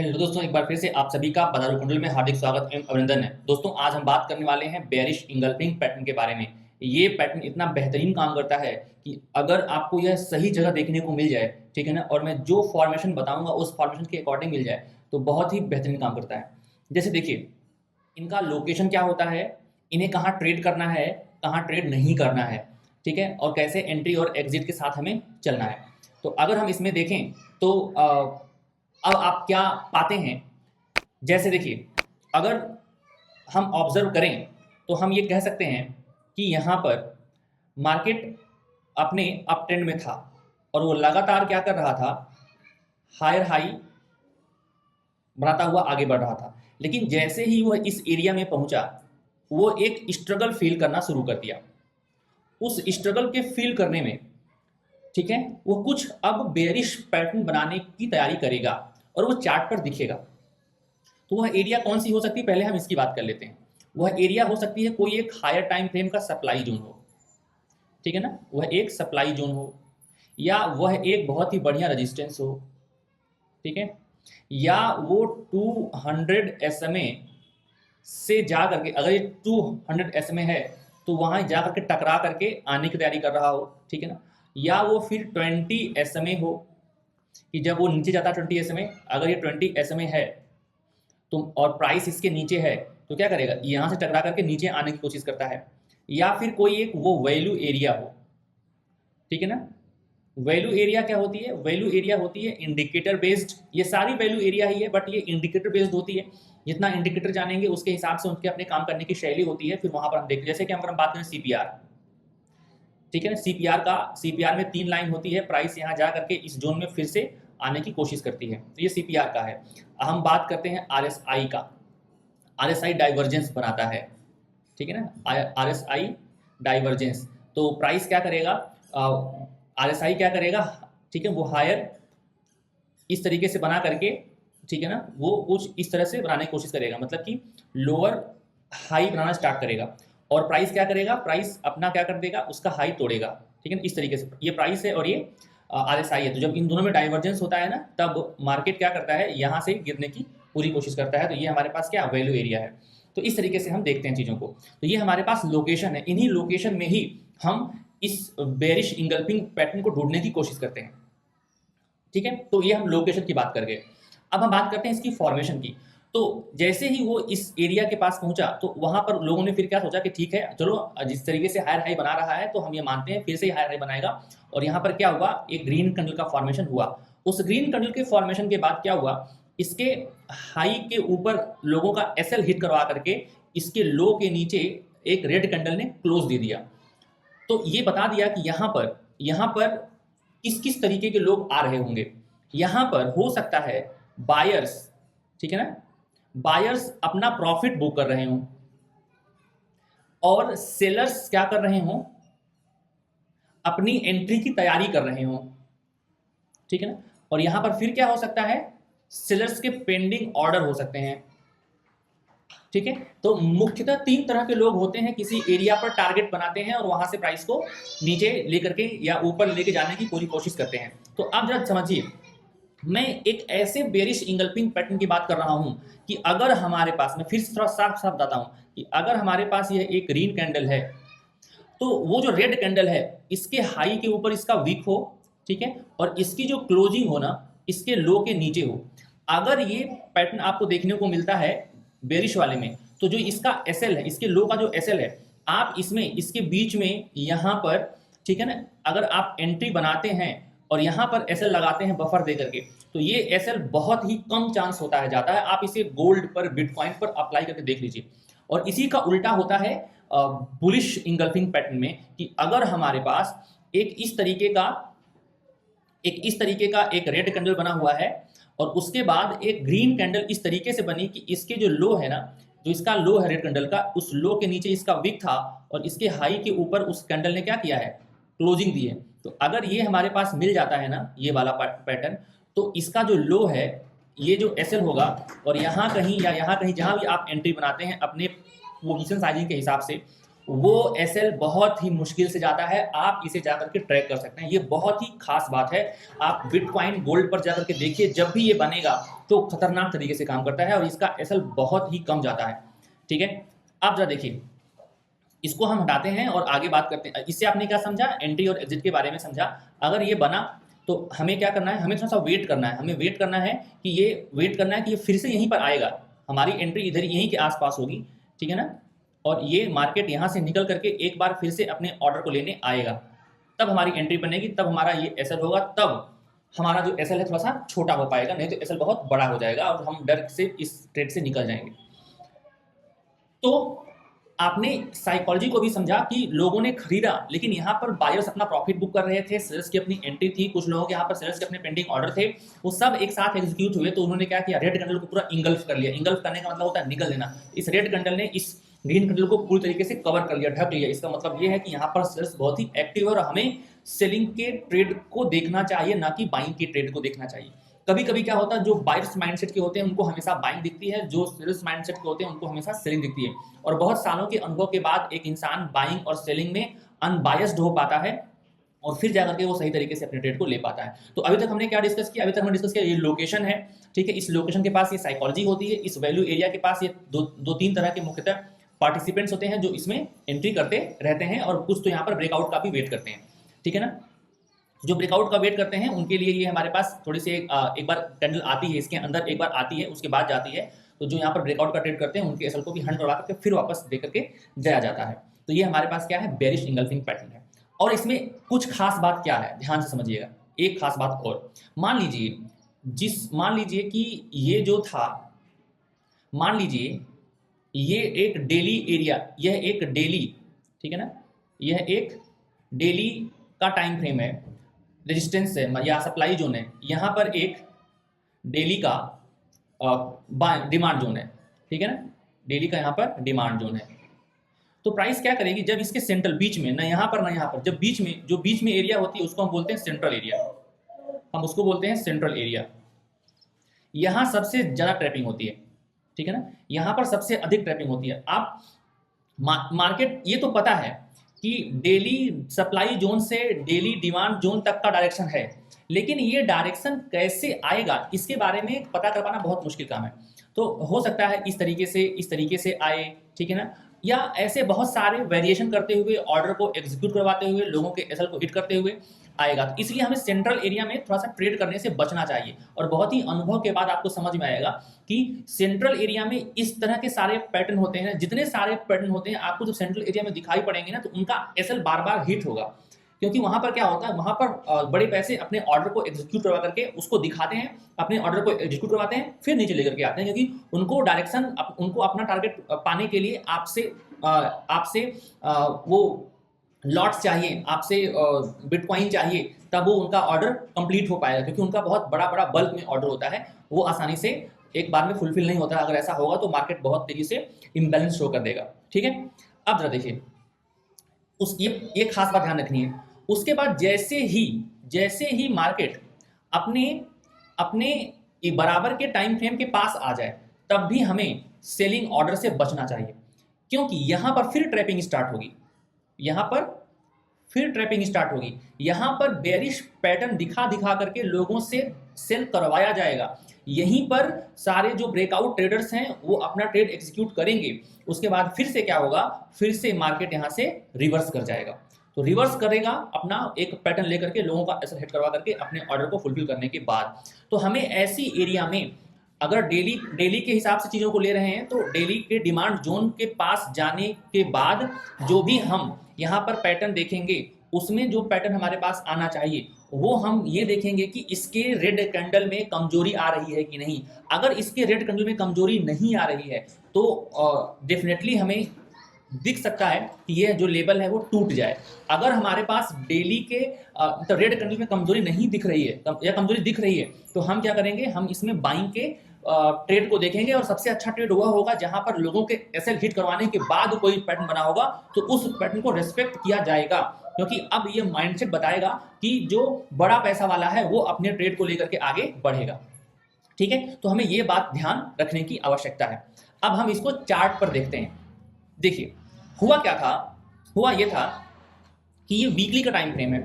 Hello दोस्तों, एक बार फिर से आप सभी का बाजार कुंडल में हार्दिक स्वागत एवं अभिनंदन है। दोस्तों, आज हम बात करने वाले हैं बेयरिश इंगल्फिंग पैटर्न के बारे में। ये पैटर्न इतना बेहतरीन काम करता है कि अगर आपको यह सही जगह देखने को मिल जाए, ठीक है ना, और मैं जो फॉर्मेशन बताऊंगा उस फॉर्मेशन के अकॉर्डिंग मिल जाए तो बहुत ही बेहतरीन काम करता है। जैसे देखिए, इनका लोकेशन क्या होता है, इन्हें कहाँ ट्रेड करना है, कहाँ ट्रेड नहीं करना है, ठीक है, और कैसे एंट्री और एग्जिट के साथ हमें चलना है। तो अगर हम इसमें देखें तो अब आप क्या पाते हैं। जैसे देखिए, अगर हम ऑब्जर्व करें तो हम ये कह सकते हैं कि यहाँ पर मार्केट अपने अप ट्रेंड में था और वो लगातार क्या कर रहा था, हायर हाई बनाता हुआ आगे बढ़ रहा था। लेकिन जैसे ही वह इस एरिया में पहुंचा, वो एक स्ट्रगल फील करना शुरू कर दिया। उस स्ट्रगल के फील करने में, ठीक है, वो कुछ अब बेयरिश पैटर्न बनाने की तैयारी करेगा और वो चार्ट पर दिखेगा। तो वह एरिया कौन सी हो सकती है, पहले हम इसकी बात कर लेते हैं। वह एरिया हो सकती है कोई एक हायर टाइम फ्रेम का सप्लाई जोन हो, ठीक है ना, वह एक सप्लाई जोन हो, या वह एक बहुत ही बढ़िया रेजिस्टेंस हो, ठीक है, या वो 200 SMA से जा करके, अगर ये 200 SMA है तो वहां जा करके टकरा करके आने की तैयारी कर रहा हो, ठीक है ना, या वो फिर 20 SMA हो कि जब वो नीचे जाता है 20 SMA, अगर ये 20 SMA है तो और प्राइस इसके नीचे है तो क्या करेगा, यहाँ से टकरा करके नीचे आने की कोशिश करता है। या फिर कोई एक वो वैल्यू एरिया हो, ठीक है ना। वैल्यू एरिया क्या होती है, वैल्यू एरिया होती है इंडिकेटर बेस्ड। ये सारी वैल्यू एरिया ही है बट ये इंडिकेटर बेस्ड होती है। जितना इंडिकेटर जानेंगे उसके हिसाब से उनके अपने काम करने की शैली होती है। फिर वहां पर हम देखते, जैसे कि अगर हम बात करें सीपीआर, ठीक है ना, सीपीआर में 3 लाइन होती है। प्राइस यहाँ जा करके इस जोन में फिर से आने की कोशिश करती है, तो ये सीपीआर का है। हम बात करते हैं आरएसआई का। आरएसआई डाइवर्जेंस बनाता है, ठीक है ना, आरएसआई डाइवर्जेंस। तो प्राइस क्या करेगा, आरएसआई क्या करेगा, ठीक है, वो हायर इस तरीके से बना करके, ठीक है ना, वो कुछ इस तरह से बनाने की कोशिश करेगा, मतलब कि लोअर हाई बनाना स्टार्ट करेगा। और प्राइस क्या करेगा, प्राइस अपना क्या कर देगा, उसका हाई तोड़ेगा, ठीक है ना, इस तरीके से। ये प्राइस है और ये आरएसआई है। तो जब इन दोनों में डाइवर्जेंस होता है ना, तब मार्केट क्या करता है, यहाँ से गिरने की पूरी कोशिश करता है। तो ये हमारे पास क्या वैल्यू एरिया है। तो इस तरीके से हम देखते हैं चीज़ों को। तो ये हमारे पास लोकेशन है। इन्हीं लोकेशन में ही हम इस बेरिश इंगल्फिंग पैटर्न को ढूंढने की कोशिश करते हैं, ठीक है। तो ये हम लोकेशन की बात कर गए। अब हम बात करते हैं इसकी फॉर्मेशन की। तो जैसे ही वो इस एरिया के पास पहुंचा तो वहां पर लोगों ने फिर क्या सोचा कि ठीक है, चलो जिस तरीके से हायर हाई बना रहा है तो हम ये मानते हैं फिर से ही हायर हाई बनाएगा। और यहाँ पर क्या हुआ, एक ग्रीन कैंडल का फॉर्मेशन हुआ। उस ग्रीन कैंडल के फॉर्मेशन के बाद क्या हुआ, इसके हाई के ऊपर लोगों का एसएल हिट करवा करके इसके लो के नीचे एक रेड कैंडल ने क्लोज दे दिया। तो ये बता दिया कि यहाँ पर किस किस तरीके के लोग आ रहे होंगे। यहाँ पर हो सकता है बायर्स, ठीक है ना, बायर्स अपना प्रॉफिट बुक कर रहे हों और सेलर्स क्या कर रहे हों, अपनी एंट्री की तैयारी कर रहे हों, ठीक है ना। और यहां पर फिर क्या हो सकता है, सेलर्स के पेंडिंग ऑर्डर हो सकते हैं, ठीक है। तो मुख्यतः 3 तरह के लोग होते हैं, किसी एरिया पर टारगेट बनाते हैं और वहां से प्राइस को नीचे लेकर के या ऊपर लेके जाने की पूरी कोशिश करते हैं। तो अब जरा समझिए, मैं एक ऐसे बेरिश इंगल्फिंग पैटर्न की बात कर रहा हूं कि अगर हमारे पास, मैं फिर से थोड़ा साफ साफ बताता हूं कि अगर हमारे पास यह एक ग्रीन कैंडल है तो वो जो रेड कैंडल है इसके हाई के ऊपर इसका वीक हो, ठीक है, और इसकी जो क्लोजिंग हो ना इसके लो के नीचे हो। अगर ये पैटर्न आपको देखने को मिलता है बेरिश वाले में, तो जो इसका एसएल है, इसके लो का जो एसएल है, आप इसमें इसके बीच में यहाँ पर, ठीक है ना, अगर आप एंट्री बनाते हैं और यहाँ पर एसएल लगाते हैं बफर दे करके, तो ये एसएल बहुत ही कम चांस होता है जाता है। आप इसे गोल्ड पर, बिटकॉइन पर अप्लाई करके देख लीजिए। और इसी का उल्टा होता है बुलिश इंगल्फिंग पैटर्न में, कि अगर हमारे पास इस तरीके का एक रेड कैंडल बना हुआ है और उसके बाद एक ग्रीन कैंडल इस तरीके से बनी कि इसके जो लो है ना, जो इसका लो है रेड कैंडल का, उस लो के नीचे इसका विक था और इसके हाई के ऊपर उस कैंडल ने क्या किया है, क्लोजिंग दी है। तो अगर ये हमारे पास मिल जाता है ना, ये वाला पैटर्न, तो इसका जो लो है, ये जो एसएल होगा, और यहाँ कहीं या यहाँ कहीं जहाँ भी आप एंट्री बनाते हैं अपने पोजीशन साइजिंग के हिसाब से, वो एसएल बहुत ही मुश्किल से जाता है। आप इसे जाकर के ट्रैक कर सकते हैं, ये बहुत ही खास बात है। आप बिटकॉइन गोल्ड पर जाकर के देखिए, जब भी ये बनेगा तो खतरनाक तरीके से काम करता है और इसका एसएल बहुत ही कम जाता है। ठीक है, आप जरा देखिए, इसको हम हटाते हैं और आगे बात करते हैं। इससे आपने क्या समझा, एंट्री और एग्जिट के बारे में समझा। अगर ये बना तो हमें क्या करना है, हमें थोड़ा सा वेट करना है। हमें वेट करना है कि ये फिर से यहीं पर आएगा। हमारी एंट्री इधर यहीं के आसपास होगी, ठीक है ना, और ये मार्केट यहाँ से निकल करके एक बार फिर से अपने ऑर्डर को लेने आएगा, तब हमारी एंट्री बनेगी, तब हमारा ये एसएल होगा, तब हमारा जो एसएल है थोड़ा सा छोटा हो पाएगा, नहीं तो एसएल बहुत बड़ा हो जाएगा और हम डर से इस ट्रेड से निकल जाएंगे। तो आपने साइकोलॉजी को भी समझा कि लोगों ने खरीदा, लेकिन यहाँ पर बायर्स अपना प्रॉफिट बुक कर रहे थे, सेलर्स की अपनी एंट्री थी, कुछ लोगों के यहाँ पर सेलर्स के अपने पेंडिंग ऑर्डर थे, वो सब एक साथ एग्जीक्यूट हुए। तो उन्होंने क्या किया, रेड कैंडल को पूरा इंगल्फ कर लिया। इंगल्फ करने का मतलब होता है निगल लेना। इस रेड कैंडल ने इस ग्रीन कैंडल को पूरी तरीके से कवर कर लिया, ढक लिया। इसका मतलब ये है कि यहाँ पर सेलर्स बहुत ही एक्टिव है और हमें सेलिंग के ट्रेड को देखना चाहिए, ना कि बाइंग के ट्रेड को देखना चाहिए। कभी कभी क्या होता है, जो बायर्स माइंडसेट के होते हैं उनको हमेशा बाइंग दिखती है, जो सेलर्स माइंडसेट के होते हैं उनको हमेशा सेलिंग दिखती है। और बहुत सालों के अनुभव के बाद एक इंसान बाइंग और सेलिंग में अनबायस्ड हो पाता है और फिर जाकर के वो सही तरीके से अपने ट्रेड को ले पाता है। तो अभी तक हमने क्या डिस्कस किया, अभी तक हमने डिस्कस किया ये लोकेशन है, ठीक है। इस लोकेशन के पास ये साइकोलॉजी होती है, इस वैल्यू एरिया के पास ये दो तीन तरह के मुख्यतः पार्टिसिपेंट्स होते हैं जो इसमें एंट्री करते रहते हैं, और कुछ तो यहाँ पर ब्रेकआउट का भी वेट करते हैं, ठीक है ना। जो ब्रेकआउट का वेट करते हैं उनके लिए ये हमारे पास थोड़ी सी एक बार कैंडल आती है, इसके अंदर एक बार आती है, उसके बाद जाती है। तो जो यहाँ पर ब्रेकआउट का ट्रेड करते हैं उनके एसएल को भी हंड करवा करके फिर वापस दे करके जाया जाता है। तो ये हमारे पास क्या है, बेरिश इंगल्फिंग पैटर्न है। और इसमें कुछ खास बात क्या है, ध्यान से समझिएगा। एक खास बात और, मान लीजिए कि ये जो था, मान लीजिए ये एक डेली एरिया, यह एक डेली, ठीक है ना, यह एक डेली का टाइम फ्रेम है, रेजिस्टेंस है या सप्लाई जोन है। यहाँ पर एक डेली का डिमांड जोन है, ठीक है ना, डेली का यहाँ पर डिमांड जोन है। तो प्राइस क्या करेगी, जब इसके सेंट्रल बीच में, ना यहाँ पर ना यहाँ पर, जब बीच में, जो बीच में एरिया होती है उसको हम बोलते हैं सेंट्रल एरिया, हम उसको बोलते हैं सेंट्रल एरिया। यहाँ सबसे ज़्यादा ट्रैपिंग होती है, ठीक है ना, यहाँ पर सबसे अधिक ट्रैपिंग होती है। आप मार्केट ये तो पता है कि डेली सप्लाई जोन से डेली डिमांड जोन तक का डायरेक्शन है, लेकिन ये डायरेक्शन कैसे आएगा इसके बारे में पता कर पाना बहुत मुश्किल काम है। तो हो सकता है इस तरीके से आए, ठीक है ना, या ऐसे बहुत सारे वेरिएशन करते हुए, ऑर्डर को एग्जीक्यूट करवाते हुए, लोगों के एसएल को हिट करते हुए आएगा। तो इसलिए हमें सेंट्रल एरिया में थोड़ा सा ट्रेड करने से बचना चाहिए। और बहुत ही अनुभव के बाद आपको समझ में आएगा कि सेंट्रल एरिया में इस तरह के सारे पैटर्न होते हैं, जितने सारे पैटर्न होते हैं आपको जब सेंट्रल एरिया में दिखाई पड़ेंगे ना, तो उनका एसएल बार बार हिट होगा। क्योंकि वहां पर क्या होता है, वहां पर बड़े पैसे अपने ऑर्डर को एग्जीक्यूट करवा करके उसको दिखाते हैं, अपने ऑर्डर को एग्जीक्यूट करवाते हैं, फिर नीचे लेकर के आते हैं, क्योंकि उनको डायरेक्शन, उनको अपना टारगेट पाने के लिए आपसे वो लॉट्स चाहिए, आपसे बिटकॉइन चाहिए, तब वो उनका ऑर्डर कंप्लीट हो पाएगा। क्योंकि उनका बहुत बड़ा बड़ा बल्क में ऑर्डर होता है, वो आसानी से एक बार में फुलफिल नहीं होता। अगर ऐसा होगा तो मार्केट बहुत तेजी से इम्बैलेंस शो कर देगा, ठीक है। अब जरा देखिए, ये खास बात ध्यान रखनी है। उसके बाद जैसे ही मार्केट अपने बराबर के टाइम फ्रेम के पास आ जाए, तब भी हमें सेलिंग ऑर्डर से बचना चाहिए, क्योंकि यहां पर फिर ट्रैपिंग स्टार्ट होगी, यहां पर बेरिश पैटर्न दिखा करके लोगों से सेल करवाया जाएगा। यहीं पर सारे जो ब्रेकआउट ट्रेडर्स हैं वो अपना ट्रेड एग्जीक्यूट करेंगे। उसके बाद फिर से क्या होगा, फिर से मार्केट यहां से रिवर्स कर जाएगा। तो रिवर्स करेगा अपना एक पैटर्न लेकर के, लोगों का एसएल हिट करवा करके अपने ऑर्डर को फुलफिल करने के बाद। तो हमें ऐसी एरिया में, अगर डेली के हिसाब से चीज़ों को ले रहे हैं, तो डेली के डिमांड जोन के पास जाने के बाद जो भी हम यहाँ पर पैटर्न देखेंगे, उसमें जो पैटर्न हमारे पास आना चाहिए वो हम ये देखेंगे कि इसके रेड कैंडल में कमजोरी आ रही है कि नहीं। अगर इसके रेड कैंडल में कमजोरी नहीं आ रही है तो डेफिनेटली हमें दिख सकता है कि ये जो लेवल है वो टूट जाए। अगर हमारे पास डेली के तो रेड कैंडल में कमजोरी नहीं दिख रही है या कमजोरी दिख रही है, तो हम क्या करेंगे, हम इसमें बाइंग के ट्रेड को देखेंगे। और सबसे अच्छा ट्रेड हुआ होगा जहां पर लोगों के एसएल हिट करवाने के बाद कोई पैटर्न बना होगा, तो उस पैटर्न को रेस्पेक्ट किया जाएगा। क्योंकि अब ये माइंडसेट बताएगा कि जो बड़ा पैसा वाला है वो अपने ट्रेड को लेकर के आगे बढ़ेगा, ठीक है। तो हमें ये बात ध्यान रखने की आवश्यकता है। अब हम इसको चार्ट पर देखते हैं। देखिए हुआ क्या था, हुआ ये था कि ये वीकली का टाइम फ्रेम है।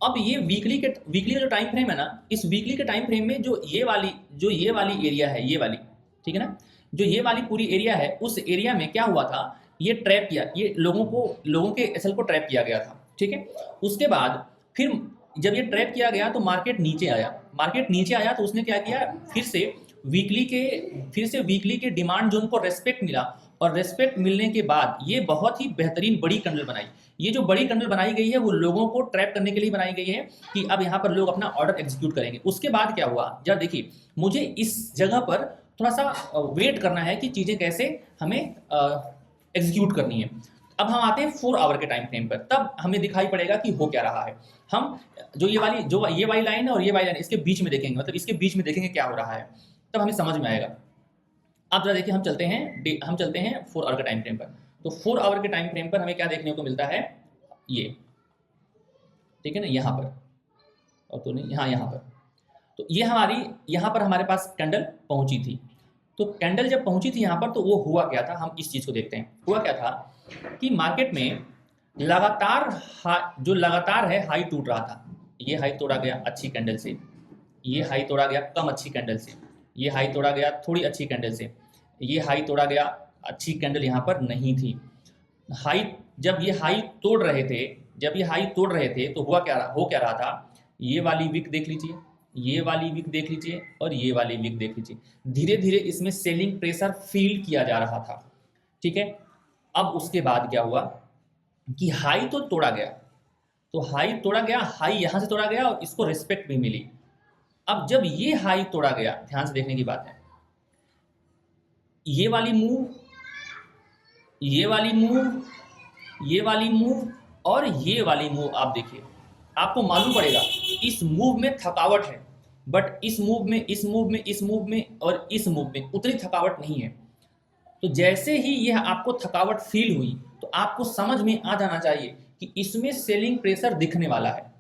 अब ये वीकली का जो टाइम फ्रेम है ना, इस वीकली के टाइम फ्रेम में जो ये वाली एरिया है, ये वाली, ठीक है ना, जो ये वाली पूरी एरिया है, उस एरिया में क्या हुआ था, ये ट्रैप किया, ये लोगों के एसएल को ट्रैप किया गया था, ठीक है। उसके बाद फिर जब ये ट्रैप किया गया तो मार्केट नीचे आया तो उसने क्या किया, फिर से वीकली के डिमांड जोन को रेस्पेक्ट मिला, और रेस्पेक्ट मिलने के बाद ये बहुत ही बेहतरीन बड़ी कैंडल बनाई। ये जो बड़ी कैंडल बनाई गई है वो लोगों को ट्रैप करने के लिए बनाई गई है कि अब यहाँ पर लोग अपना ऑर्डर एग्जीक्यूट करेंगे। उसके बाद क्या हुआ, जब देखिए मुझे इस जगह पर थोड़ा सा वेट करना है कि चीज़ें कैसे हमें एग्जीक्यूट करनी है। अब हम आते हैं 4 आवर के टाइम फ्रेम पर, तब हमें दिखाई पड़ेगा कि हो क्या रहा है। हम जो ये वाली लाइन है और ये वाली लाइन, इसके बीच में देखेंगे, मतलब इसके बीच में देखेंगे क्या हो रहा है, तब हमें समझ में आएगा। अब जरा देखिए, हम चलते हैं 4 आवर के टाइम फ्रेम पर। तो 4 आवर के टाइम फ्रेम पर हमें क्या देखने को मिलता है, ये, ठीक है ना, यहाँ पर, और तो नहीं, यहाँ पर। तो ये यहाँ पर हमारे पास कैंडल पहुंची थी। तो कैंडल जब पहुंची थी यहाँ पर, तो वो हुआ क्या था, हम इस चीज़ को देखते हैं। हुआ क्या था कि मार्केट में लगातार है हाई टूट रहा था। ये हाई तोड़ा गया अच्छी कैंडल से, ये हाई तोड़ा गया कम अच्छी कैंडल से, ये हाई तोड़ा गया थोड़ी अच्छी कैंडल से, ये हाई तोड़ा गया, अच्छी कैंडल यहाँ पर नहीं थी। जब ये हाई तोड़ रहे थे तो हो क्या रहा था, ये वाली विक देख लीजिए, ये वाली विक देख लीजिए, और ये वाली विक देख लीजिए। धीरे धीरे इसमें सेलिंग प्रेशर फील किया जा रहा था, ठीक है। अब उसके बाद क्या हुआ कि हाई तो तोड़ा गया, हाई यहाँ से तोड़ा गया और इसको रिस्पेक्ट भी मिली। अब जब ये हाई तोड़ा गया, ध्यान से देखने की बात है, ये वाली मूव और ये वाली मूव, आप देखिए, आपको मालूम पड़ेगा इस मूव में थकावट है, बट इस मूव में और इस मूव में उतनी थकावट नहीं है। तो जैसे ही यह आपको थकावट फील हुई तो आपको समझ में आ जाना चाहिए कि इसमें सेलिंग प्रेशर दिखने वाला है,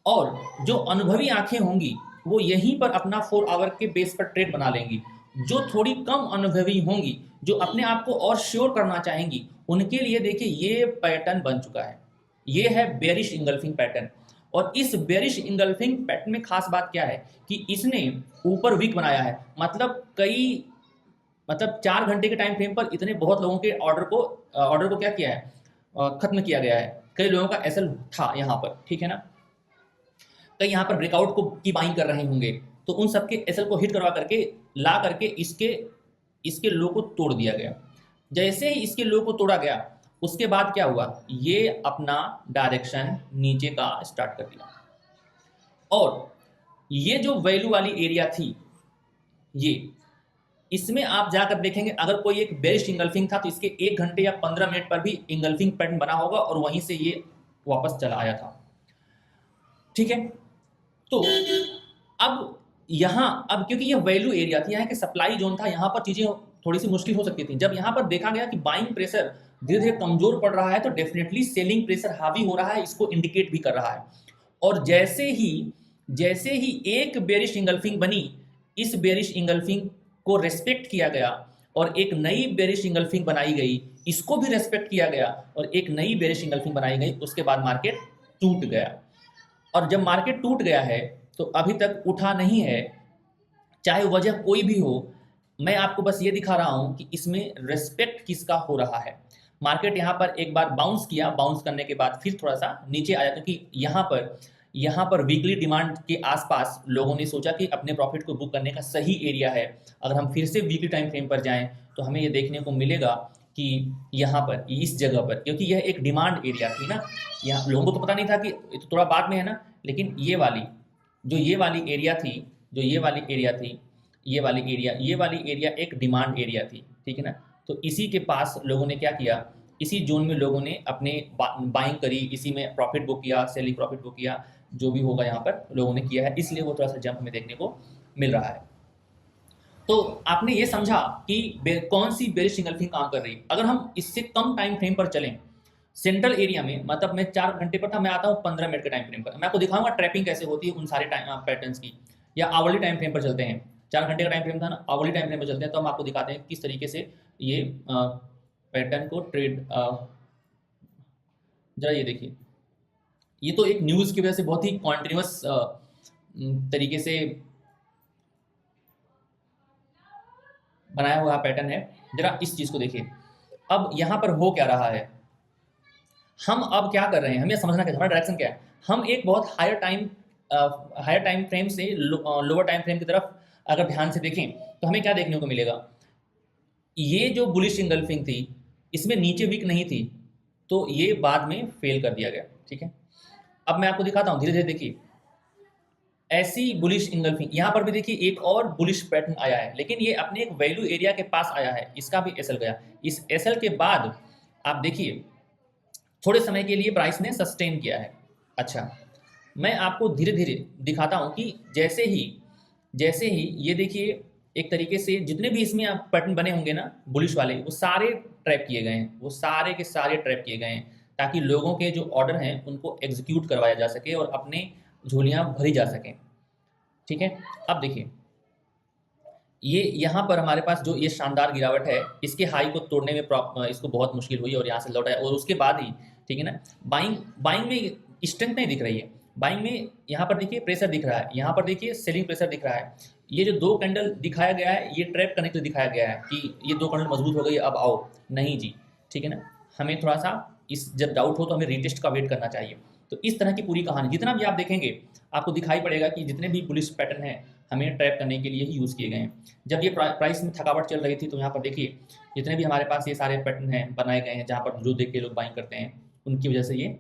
और जो अनुभवी आंखें होंगी वो यहीं पर अपना 4 आवर के बेस पर ट्रेड बना लेंगी। जो थोड़ी कम अनुभवी होंगी, जो अपने आप को और श्योर करना चाहेंगी, उनके लिए देखिए ये पैटर्न बन चुका है। ये है बेरिश इंगल्फिंग पैटर्न। और इस बेरिश इंगल्फिंग पैटर्न में खास बात क्या है कि इसने ऊपर वीक बनाया है, मतलब 4 घंटे के टाइम फ्रेम पर इतने बहुत लोगों के ऑर्डर को क्या किया है, खत्म किया गया है। कई लोगों का एसएल था यहाँ पर, ठीक है ना, कई यहाँ पर ब्रेकआउट की बाइंग कर रहे होंगे, तो उन सबके एसएल को हिट करवा करके ला करके इसके लो को तोड़ दिया गया। जैसे ही इसके लो को तोड़ा गया, उसके बाद क्या हुआ, ये अपना डायरेक्शन नीचे का स्टार्ट कर दिया। और ये जो वैल्यू वाली एरिया थी, ये, इसमें आप जाकर देखेंगे अगर कोई एक बेरिश इंगल्फिंग था तो इसके 1 घंटे या 15 मिनट पर भी इंगल्फिंग पैटर्न बना होगा, और वहीं से ये वापस चला आया था, ठीक है। तो अब क्योंकि ये वैल्यू एरिया थी, यहाँ के सप्लाई जोन था, यहाँ पर चीजें थोड़ी सी मुश्किल हो सकती थी। जब यहाँ पर देखा गया कि बाइंग प्रेशर धीरे धीरे कमजोर पड़ रहा है, तो डेफिनेटली सेलिंग प्रेशर हावी हो रहा है, इसको इंडिकेट भी कर रहा है। और जैसे ही एक बेरिश इंगल्फिंग बनी, इस बेरिश इंगल्फिंग को रेस्पेक्ट किया गया और एक नई बेरिश इंगल्फिंग बनाई गई, इसको भी रेस्पेक्ट किया गया और एक नई बेरिश इंगल्फिंग बनाई गई। उसके बाद मार्केट टूट गया, और जब मार्केट टूट गया है तो अभी तक उठा नहीं है, चाहे वजह कोई भी हो। मैं आपको बस ये दिखा रहा हूं कि इसमें रेस्पेक्ट किसका हो रहा है। मार्केट यहाँ पर एक बार बाउंस किया, बाउंस करने के बाद फिर थोड़ा सा नीचे आया, क्योंकि यहाँ पर वीकली डिमांड के आसपास लोगों ने सोचा कि अपने प्रॉफिट को बुक करने का सही एरिया है। अगर हम फिर से वीकली टाइम फ्रेम पर जाएं तो हमें ये देखने को मिलेगा कि यहाँ पर, इस जगह पर, क्योंकि यह एक डिमांड एरिया थी ना, यहाँ लोगों को तो पता नहीं था कि तो थोड़ा बाद में है ना, लेकिन ये वाली एरिया एक डिमांड एरिया थी, ठीक है ना। तो इसी के पास लोगों ने क्या किया, इसी जोन में लोगों ने अपने बाइंग करी, इसी में प्रॉफिट बुक किया, सेलिंग प्रॉफिट बुक किया, जो भी होगा यहाँ पर लोगों ने किया है, इसलिए वो थोड़ा सा जंप हमें देखने को मिल रहा है। तो आपने ये समझा कि कौन सी बेरिश इंगल्फिंग काम कर रही है। अगर हम इससे कम टाइम फ्रेम पर चलें, सेंट्रल एरिया में, मतलब मैं 4 घंटे पर था, मैं आता हूँ 15 मिनट के टाइम फ्रेम पर, मैं आपको दिखाऊंगा ट्रैपिंग कैसे होती है उन सारे पैटर्न्स की। या आवरली टाइम फ्रेम पर चलते हैं, 4 घंटे का टाइम फ्रेम था ना, आवरली टाइम फ्रेम पर चलते हैं, तो हम आपको दिखाते हैं किस तरीके से ये पैटर्न को ट्रेड जरा ये देखिए, ये तो एक न्यूज़ की वजह से बहुत ही कॉन्टिन्यूस तरीके से बनाया हुआ पैटर्न है। जरा इस चीज़ को देखिए, अब यहाँ पर हो क्या रहा है, हम अब क्या कर रहे हैं, हमें समझना क्या, हमारा डायरेक्शन क्या है। हम एक बहुत हायर टाइम फ्रेम से लोअर टाइम फ्रेम की तरफ अगर ध्यान से देखें तो हमें क्या देखने को मिलेगा, ये जो बुलिश इंगल्फिंग थी इसमें नीचे वीक नहीं थी, तो ये बाद में फेल कर दिया गया। ठीक है, अब मैं आपको दिखाता हूँ धीरे धीरे। देखिए ऐसी बुलिश इंगल्फिंग, यहाँ पर भी देखिए एक और बुलिश पैटर्न आया है, लेकिन ये अपने एक वैल्यू एरिया के पास आया है, इसका भी एसएल गया। इस एसएल के बाद आप देखिए थोड़े समय के लिए प्राइस ने सस्टेन किया है। अच्छा, मैं आपको धीरे धीरे दिखाता हूँ कि जैसे ही ये देखिए एक तरीके से जितने भी इसमें आप पैटर्न बने होंगे ना बुलिश वाले, वो सारे ट्रैप किए गए हैं, वो सारे के सारे ट्रैप किए गए हैं, ताकि लोगों के जो ऑर्डर हैं उनको एग्जीक्यूट करवाया जा सके और अपने झोलियाँ भरी जा सकें। ठीक है, अब देखिए ये यहाँ पर हमारे पास जो ये शानदार गिरावट है, इसके हाई को तोड़ने में इसको बहुत मुश्किल हुई और यहाँ से लौटा है, और उसके बाद ही ठीक है ना, बाइंग में स्ट्रेंथ नहीं दिख रही है। बाइंग में यहाँ पर देखिए प्रेशर दिख रहा है, यहाँ पर देखिए सेलिंग प्रेशर दिख रहा है। ये जो दो कैंडल दिखाया गया है, ये ट्रैप करने के लिए दिखाया गया है कि ये दो कैंडल मजबूत हो गई, अब आओ। नहीं जी, ठीक है ना, हमें थोड़ा सा इस जब डाउट हो तो हमें रीटेस्ट का वेट करना चाहिए। तो इस तरह की पूरी कहानी जितना भी आप देखेंगे आपको दिखाई पड़ेगा कि जितने भी बुलिश पैटर्न है हमें ट्रैप करने के लिए ही यूज़ किए गए हैं। जब ये प्राइस में थकावट चल रही थी तो यहाँ पर देखिए जितने भी हमारे पास ये सारे पैटर्न हैं बनाए गए हैं, जहाँ पर जो देख के लोग बाइंग करते हैं, उनकी वजह से ये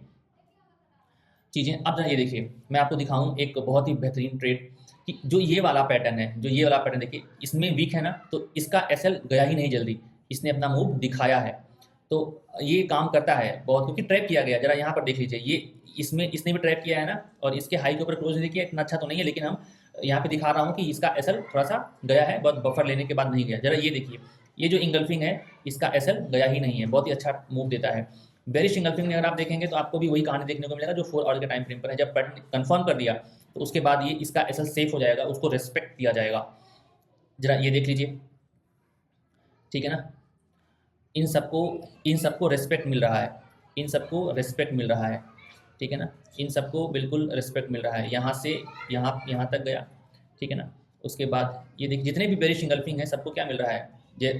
चीज़ें। अब ये देखिए मैं आपको दिखाऊं एक बहुत ही बेहतरीन ट्रेड कि जो ये वाला पैटर्न है, जो ये वाला पैटर्न देखिए इसमें वीक है ना, तो इसका एसएल गया ही नहीं जल्दी, इसने अपना मूव दिखाया है। तो ये काम करता है बहुत, क्योंकि ट्रैप किया गया। जरा यहाँ पर देख लीजिए, ये इसने भी ट्रैप किया है ना, और इसके हाई के ऊपर क्लोज नहीं किया, इतना अच्छा तो नहीं है, लेकिन हम यहाँ पे दिखा रहा हूँ कि इसका एसएल थोड़ा सा गया है, बहुत बफर लेने के बाद नहीं गया। जरा ये देखिए, ये जो इंगल्फिंग है इसका एसएल गया ही नहीं है, बहुत ही अच्छा मूव देता है। बेरिश इंगल्फिंग में अगर आप देखेंगे तो आपको भी वही कहानी देखने को मिलेगा जो 4 आवर के टाइम फ्रेम पर है। जब पैटर्न कंफर्म कर दिया तो उसके बाद ये इसका एसएल सेफ हो जाएगा, उसको रेस्पेक्ट दिया जाएगा। जरा ये देख लीजिए, ठीक है ना, इन सबको रेस्पेक्ट मिल रहा है, इन सबको रेस्पेक्ट मिल रहा है, ठीक है ना, इन सबको बिल्कुल रिस्पेक्ट मिल रहा है। यहाँ से यहाँ तक गया, ठीक है ना। उसके बाद ये देखिए जितने भी बेरिश इंगल्फिंग है सबको क्या मिल रहा है, ये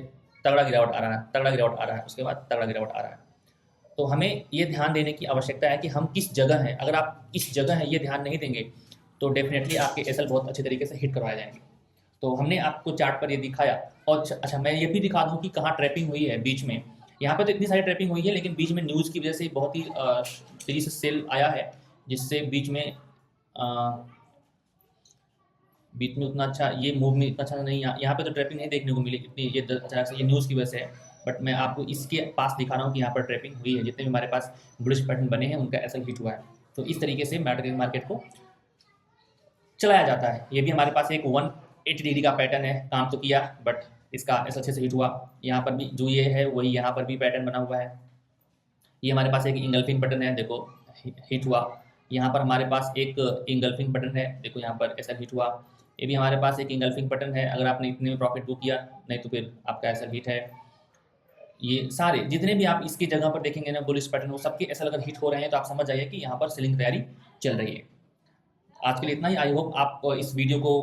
तगड़ा गिरावट आ रहा है, तगड़ा गिरावट आ रहा है, उसके बाद तगड़ा गिरावट आ रहा है। तो हमें ये ध्यान देने की आवश्यकता है कि हम किस जगह हैं। अगर आप इस जगह हैं ये ध्यान नहीं देंगे तो डेफिनेटली आपके एसएल बहुत अच्छे तरीके से हिट करवाए जाएंगे। तो हमने आपको चार्ट पर ये दिखाया। और अच्छा मैं ये भी दिखा दूँ कि कहाँ ट्रैपिंग हुई है बीच में। यहाँ पर तो इतनी सारी ट्रैपिंग हुई है, लेकिन बीच में न्यूज़ की वजह से बहुत ही तेज़ी से सेल आया है, जिससे बीच में उतना अच्छा ये मूव में इतना अच्छा नहीं, यहाँ पे तो ट्रैपिंग नहीं देखने को मिली इतनी, ये अचानक से ये न्यूज़ की वजह से है। बट मैं आपको इसके पास दिखा रहा हूँ कि यहाँ पर ट्रैपिंग हुई है, जितने भी हमारे पास बुलिश पैटर्न बने हैं उनका एसएल हिट हुआ है। तो इस तरीके से मार्केट को चलाया जाता है। ये भी हमारे पास एक 180 डिग्री का पैटर्न है, काम तो किया बट इसका एसएल अच्छे से हिट हुआ। यहाँ पर भी जो ये है वही यहाँ पर भी पैटर्न बना हुआ है। ये हमारे पास एक इंगल्फिंग पैटर्न है, देखो हिट हुआ। यहाँ पर हमारे पास एक इंगल्फिंग पैटर्न है, देखो यहाँ पर एसएल हिट हुआ। ये भी हमारे पास एक इंगल्फिंग पैटर्न है, अगर आपने इतने में प्रॉफिट बुक किया, नहीं तो फिर आपका एसएल हिट है। ये सारे जितने भी आप इसकी जगह पर देखेंगे ना बुलिश पैटर्न, वो सबके एसएल अगर हिट हो रहे हैं तो आप समझ जाइए कि यहाँ पर सेलिंग तैयारी चल रही है। आज के लिए इतना ही। आई होप आप इस वीडियो को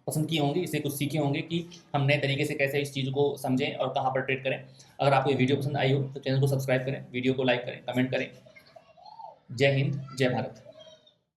पसंद किए होंगे, इससे कुछ सीखे होंगे कि हम नए तरीके से कैसे इस चीज़ को समझें और कहाँ पर ट्रेड करें। अगर आपको ये वीडियो पसंद आई हो तो चैनल को सब्सक्राइब करें, वीडियो को लाइक करें, कमेंट करें। जय हिंद, जय भारत।